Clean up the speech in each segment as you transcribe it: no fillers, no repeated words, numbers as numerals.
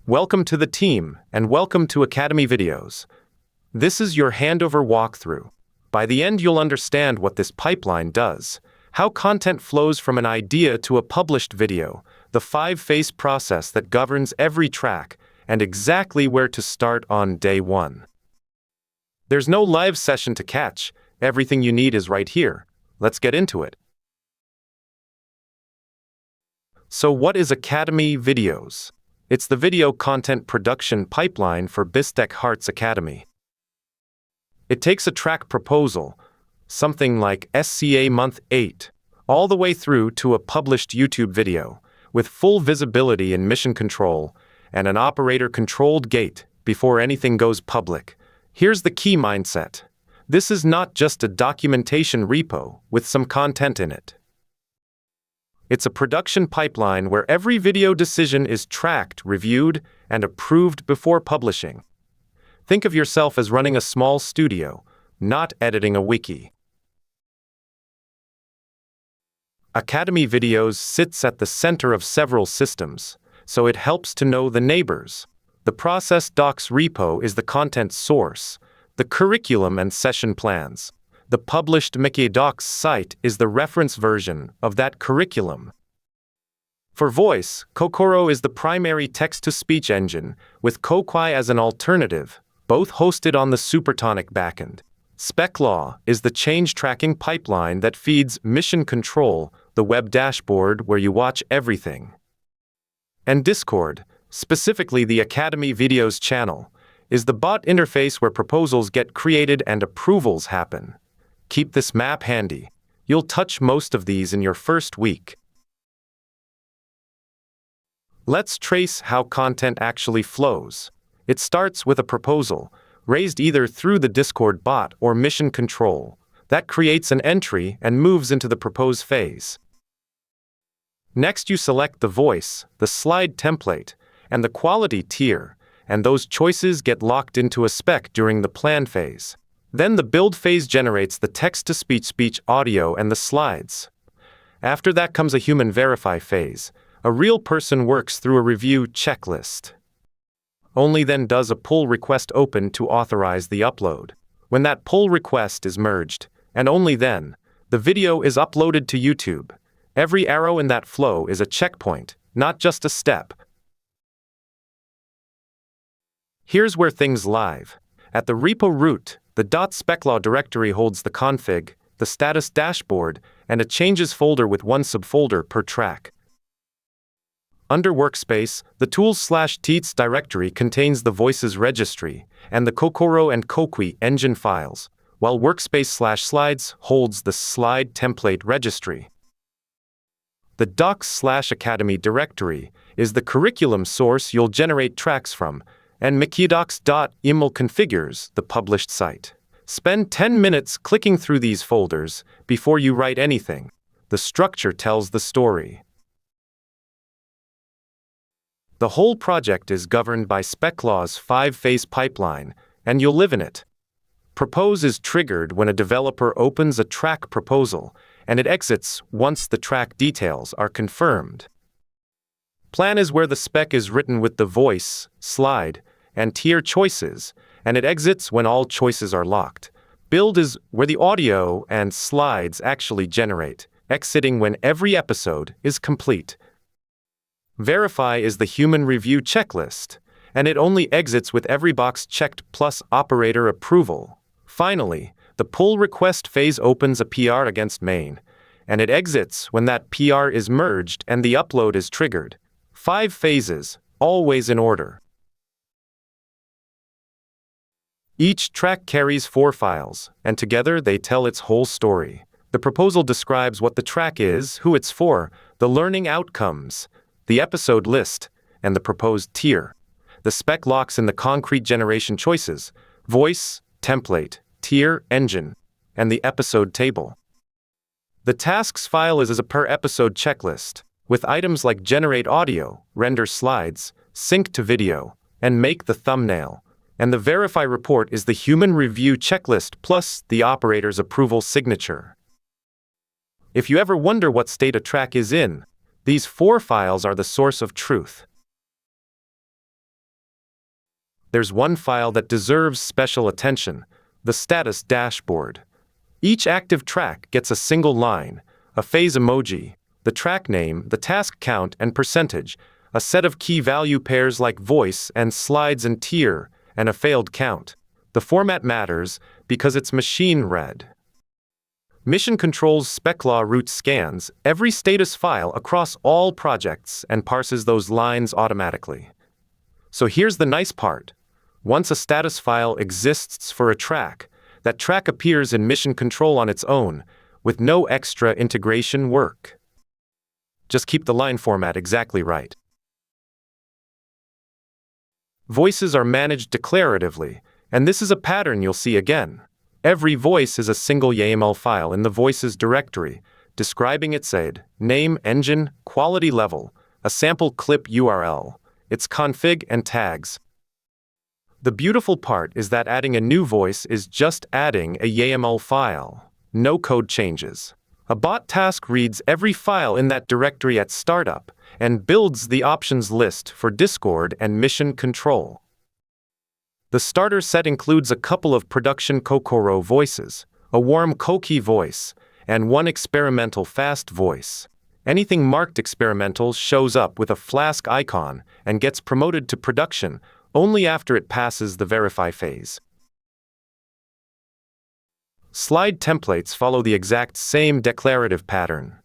Welcome to the team, and welcome to Academy Videos. This is your handover walkthrough. By the end, you'll understand what this pipeline does, how content flows from an idea to a published video, the 5-phase process that governs every track, and exactly where to start on day 1. There's no live session to catch. Everything you need is right here. Let's get into it. So what is Academy Videos? It's the video content production pipeline for BISTEC Hearts Academy. It takes a track proposal, something like SCA Month 8, all the way through to a published YouTube video, with full visibility and mission control, and an operator-controlled gate before anything goes public. Here's the key mindset. This is not just a documentation repo with some content in it. It's a production pipeline where every video decision is tracked, reviewed, and approved before publishing. Think of yourself as running a small studio, not editing a wiki. Academy Videos sits at the center of several systems, so it helps to know the neighbors. The process docs repo is the content source, the curriculum and session plans. The published Mickey Docs site is the reference version of that curriculum. For voice, Kokoro is the primary text-to-speech engine, with Kokwai as an alternative, both hosted on the Supertonic backend. Specclaw is the change tracking pipeline that feeds Mission Control, the web dashboard where you watch everything. And Discord, specifically the Academy Videos channel, is the bot interface where proposals get created and approvals happen. Keep this map handy. You'll touch most of these in your first week. Let's trace how content actually flows. It starts with a proposal, raised either through the Discord bot or Mission Control. That creates an entry and moves into the propose phase. Next, you select the voice, the slide template, and the quality tier, and those choices get locked into a spec during the plan phase. Then the build phase generates the text-to-speech audio and the slides. After that comes a human verify phase. A real person works through a review checklist. Only then does a pull request open to authorize the upload. When that pull request is merged, and only then, the video is uploaded to YouTube. Every arrow in that flow is a checkpoint, not just a step. Here's where things live. At the repo root, the .specclaw directory holds the config, the status dashboard, and a changes folder with one subfolder per track. Under Workspace, the tools/teats directory contains the voices registry and the Kokoro and Kokui engine files, while Workspace/slides holds the slide template registry. The docs/academy directory is the curriculum source you'll generate tracks from, and mickeydocs.yaml configures the published site. Spend 10 minutes clicking through these folders before you write anything. The structure tells the story. The whole project is governed by SpeccLaw's 5-phase pipeline, and you'll live in it. Propose is triggered when a developer opens a track proposal, and it exits once the track details are confirmed. Plan is where the spec is written with the voice, slide, and tier choices, and it exits when all choices are locked. Build is where the audio and slides actually generate, exiting when every episode is complete. Verify is the human review checklist, and it only exits with every box checked plus operator approval. Finally, the pull request phase opens a PR against main, and it exits when that PR is merged and the upload is triggered. 5 phases, always in order. Each track carries 4 files, and together they tell its whole story. The proposal describes what the track is, who it's for, the learning outcomes, the episode list, and the proposed tier. The spec locks in the concrete generation choices, voice, template, tier, engine, and the episode table. The tasks file is a per-episode checklist, with items like generate audio, render slides, sync to video, and make the thumbnail. And the verify report is the human review checklist plus the operator's approval signature. If you ever wonder what state a track is in, these 4 files are the source of truth. There's one file that deserves special attention: the status dashboard. Each active track gets a single line, a phase emoji, the track name, the task count and percentage, a set of key value pairs like voice and slides and tier, and a failed count. The format matters because it's machine-read. Mission Control's specclaw route scans every status file across all projects and parses those lines automatically. So here's the nice part. Once a status file exists for a track, that track appears in Mission Control on its own, with no extra integration work. Just keep the line format exactly right. Voices are managed declaratively, and this is a pattern you'll see again. Every voice is a single YAML file in the Voices directory, describing its aid, name, engine, quality level, a sample clip URL, its config and tags. The beautiful part is that adding a new voice is just adding a YAML file. No code changes. A bot task reads every file in that directory at startup and builds the options list for Discord and Mission Control. The starter set includes a couple of production Kokoro voices, a warm Koki voice, and one experimental fast voice. Anything marked experimental shows up with a Flask icon and gets promoted to production only after it passes the verify phase. Slide templates follow the exact same declarative pattern.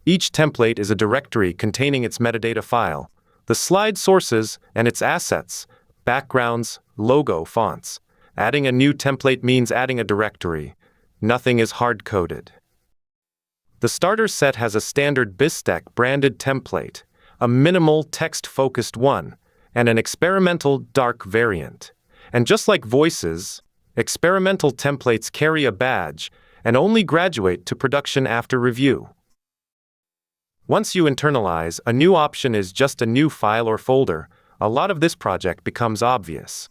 Each template is a directory containing its metadata file, the slide sources and its assets, backgrounds, logo, fonts. Adding a new template means adding a directory. Nothing is hard-coded. The starter set has a standard BISTEC branded template, a minimal text-focused one, and an experimental dark variant. And just like voices, experimental templates carry a badge and only graduate to production after review. Once you internalize, a new option is just a new file or folder. A lot of this project becomes obvious.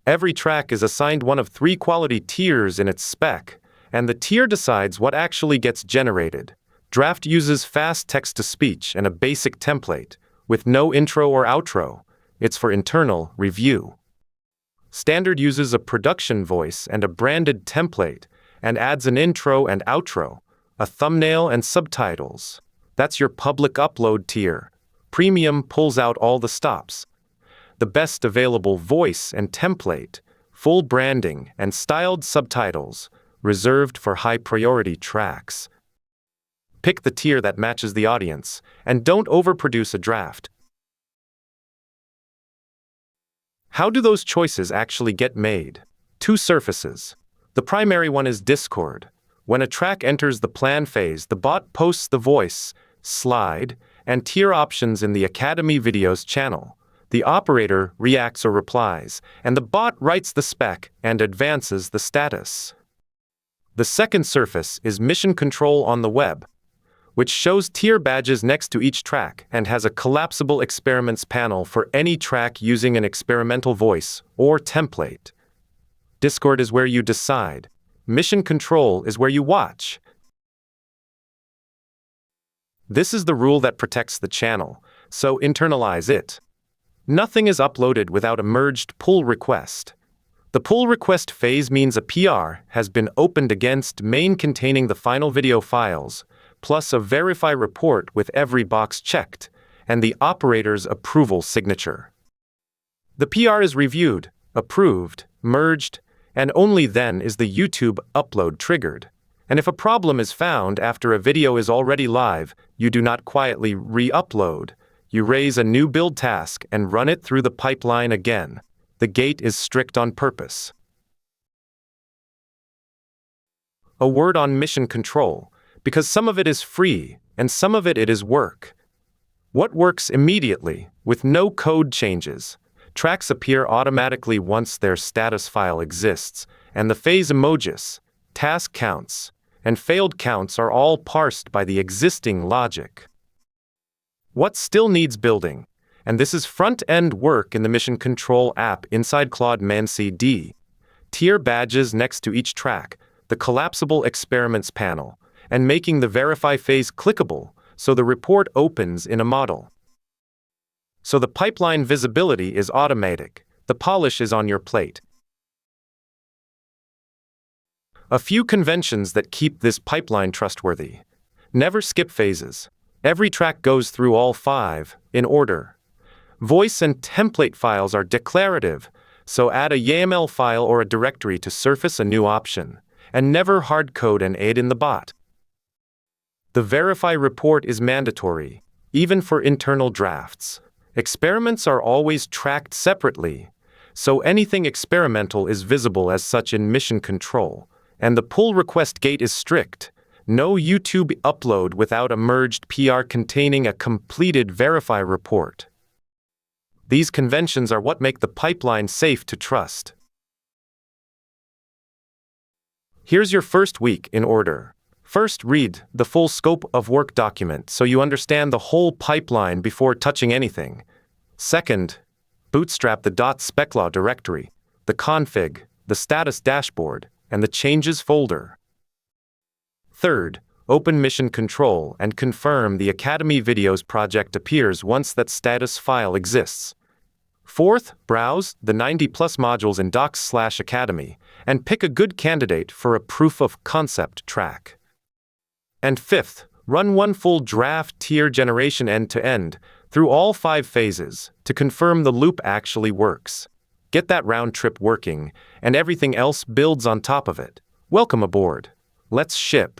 Every track is assigned one of 3 quality tiers in its spec, and the tier decides what actually gets generated. Draft uses fast text-to-speech and a basic template, with no intro or outro. It's for internal review. Standard uses a production voice and a branded template, and adds an intro and outro, a thumbnail and subtitles. That's your public upload tier. Premium pulls out all the stops. The best available voice and template, full branding and styled subtitles, reserved for high-priority tracks. Pick the tier that matches the audience, and don't overproduce a draft. How do those choices actually get made? 2 surfaces. The primary one is Discord. When a track enters the plan phase, the bot posts the voice, slide, and tier options in the Academy Videos channel. The operator reacts or replies, and the bot writes the spec and advances the status. The second surface is Mission Control on the web, which shows tier badges next to each track and has a collapsible experiments panel for any track using an experimental voice or template. Discord is where you decide. Mission Control is where you watch. This is the rule that protects the channel, so internalize it. Nothing is uploaded without a merged pull request. The pull request phase means a PR has been opened against main containing the final video files, plus a verify report with every box checked, and the operator's approval signature. The PR is reviewed, approved, merged, and only then is the YouTube upload triggered. And if a problem is found after a video is already live, you do not quietly re-upload. You raise a new build task and run it through the pipeline again. The gate is strict on purpose. A word on Mission Control, because some of it is free and some of it is work. What works immediately, with no code changes? Tracks appear automatically once their status file exists, and the phase emojis, task counts, and failed counts are all parsed by the existing logic. What still needs building? And this is front-end work in the Mission Control app inside Claude ManCD. Tier badges next to each track, the collapsible experiments panel, and making the verify phase clickable so the report opens in a model. So the pipeline visibility is automatic. The polish is on your plate. A few conventions that keep this pipeline trustworthy. Never skip phases. Every track goes through all 5, in order. Voice and template files are declarative, so add a YAML file or a directory to surface a new option, and never hardcode and aid in the bot. The verify report is mandatory, even for internal drafts. Experiments are always tracked separately, so anything experimental is visible as such in mission control, and the pull request gate is strict. No YouTube upload without a merged PR containing a completed verify report. These conventions are what make the pipeline safe to trust. Here's your first week in order. First, read the full scope of work document so you understand the whole pipeline before touching anything. Second, bootstrap the .specclaw directory, the config, the status dashboard, and the changes folder. Third, open mission control and confirm the Academy Videos project appears once that status file exists. Fourth, browse the 90+ modules in docs/academy and pick a good candidate for a proof of concept track. And fifth, run one full draft tier generation end-to-end through all 5 phases to confirm the loop actually works. Get that round trip working, and everything else builds on top of it. Welcome aboard. Let's ship.